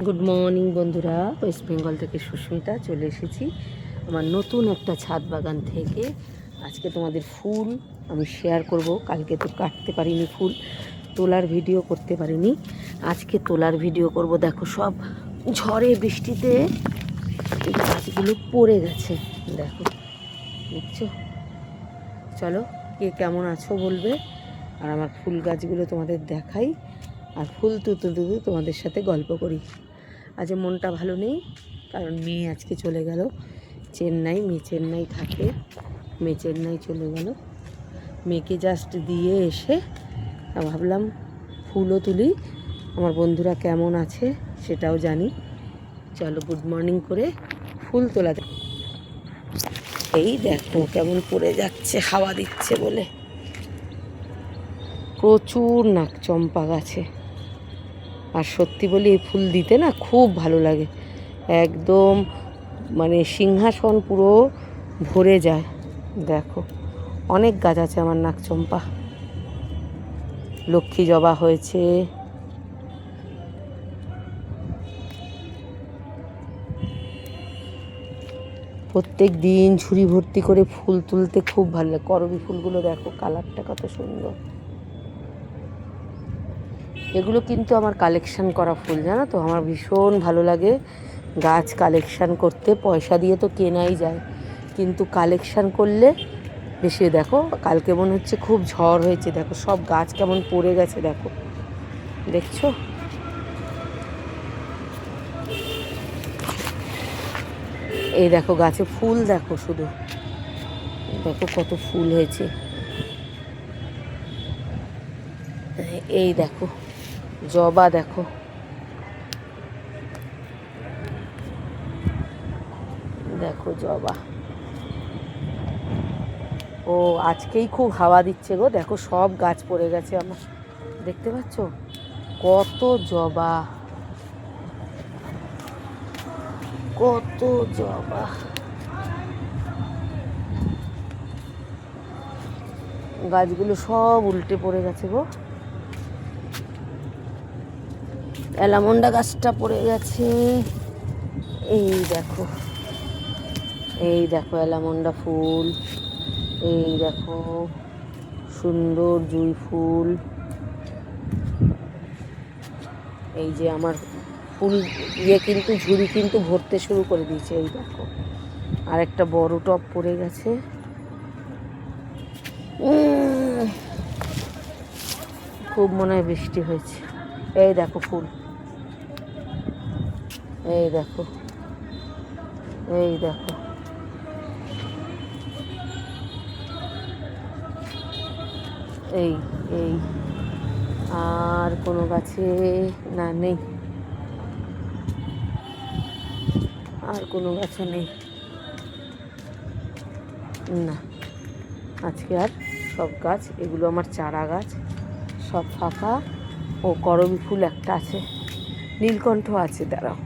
Good morning বন্ধুরা, West Bengal থেকে সুস্মিতা চলে এসেছি আমার নতুন একটা ছাদ বাগান থেকে। আজকে তোমাদের ফুল আমি শেয়ার করব। কালকে তো কাটতে পারিনি, ফুল তোলার ভিডিও করতে পারিনি, আজকে তোলার ভিডিও করব। দেখো সব ঝড়ে বৃষ্টিতে গাছগুলো পড়ে গেছে, দেখো দেখছো। চলো কে কেমন আছো বলবে, আর আমার ফুল গাছগুলো তোমাদের দেখাই, আর ফুল তুলতে তুলতে তোমাদের সাথে গল্প করি। আজ মনটা ভালো নেই, কারণ মেয়ে আজকে চলে গেল চেন্নাই। মেয়ে চেন্নাই থাকে, মেয়ে চেন্নাই চলে গেল। মেয়েকে জাস্ট দিয়ে এসে ভাবলাম ফুলও তুলি, আমার বন্ধুরা কেমন আছে সেটাও জানি। চলো গুড মর্নিং করে ফুল তোলা। এই দেখো কেমন পড়ে যাচ্ছে, হাওয়া দিচ্ছে বলে। প্রচুর নাক চম্পা গাছে, আর সত্যি বলি এই ফুল দিতে না খুব ভালো লাগে, একদম মানে সিংহাসন পুরো ভরে যায়। দেখো অনেক গাছ আছে আমার নাকচম্পা, লক্ষ্মী জবা হয়েছে, প্রত্যেক দিন ঝুড়ি ভর্তি করে ফুল তুলতে খুব ভালো লাগে। করবী ফুলগুলো দেখো কালারটা কত সুন্দর। এগুলো কিন্তু আমার কালেকশান করা ফুল, জানো তো। আমার ভীষণ ভালো লাগে গাছ কালেকশান করতে। পয়সা দিয়ে তো কেনাই যায়, কিন্তু কালেকশান করলে বেশি। দেখো কালকে মনে হচ্ছে খুব ঝড় হয়েছে, দেখো সব গাছ কেমন পড়ে গেছে, দেখো দেখছো। এই দেখো গাছে ফুল দেখো, শুধু দেখো কত ফুল হয়েছে। এই দেখো জবা, দেখো দেখো জবা। ও আজকেই খুব হাওয়া দিচ্ছে গো, দেখো সব গাছ পড়ে গেছে আমার, দেখতে পাচ্ছ কত জবা, কত জবা। গাছগুলো সব উল্টে পড়ে গেছে গো। অ্যালামন্ডা গাছটা পড়ে গেছে, এই দেখো, এই দেখো অ্যালামন্ডা ফুল, এই দেখো সুন্দর জুঁই ফুল। এই যে আমার ফুল কিন্তু ঝুড়ি কিন্তু ভরতে শুরু করে দিয়েছে। এই দেখো আর একটা বড় টব পড়ে গেছে। খুব মনে হয় বৃষ্টি হয়েছে। এই দেখো ফুল, এই দেখো, এই দেখো এই এই আর কোনো গাছে না, নেই, আর কোনো গাছে নেই না আজকে। আর সব গাছ, এগুলো আমার চারা গাছ, সব ফাঁকা। ও করবী ফুল একটা আছে, নীলকণ্ঠ আছে, দাঁড়াও,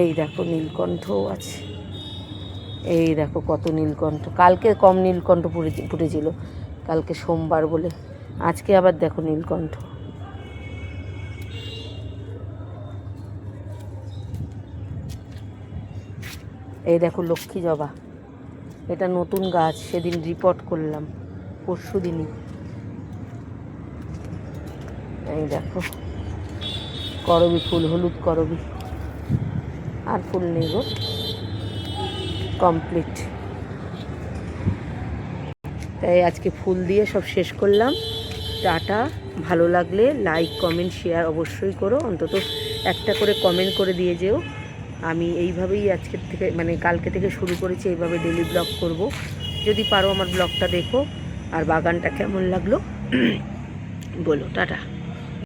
এই দেখো নীলকণ্ঠও আছে। এই দেখো কত নীলকণ্ঠ, কালকে কম নীলকণ্ঠ ফুটেছিল, কালকে সোমবার বলে। আজকে আবার দেখো নীলকণ্ঠ। এই দেখো লক্ষ্মী জবা, এটা নতুন গাছ, সেদিন রিপোর্ট করলাম পরশু দিনই। এই দেখো করবী ফুল, হলুদ করবী। আর ফুল নেই গো, কমপ্লিট। তাই আজকে ফুল দিয়ে সব শেষ করলাম। টাটা। ভালো লাগলে লাইক কমেন্ট শেয়ার অবশ্যই করো, অন্তত একটা করে কমেন্ট করে দিয়ে যেও। আমি এইভাবেই আজকের থেকে মানে কালকে থেকে শুরু করেছি, এইভাবে ডেলি ব্লগ করব। যদি পারো আমার ব্লগটা দেখো, আর বাগানটা কেমন লাগলো বলো। টাটা।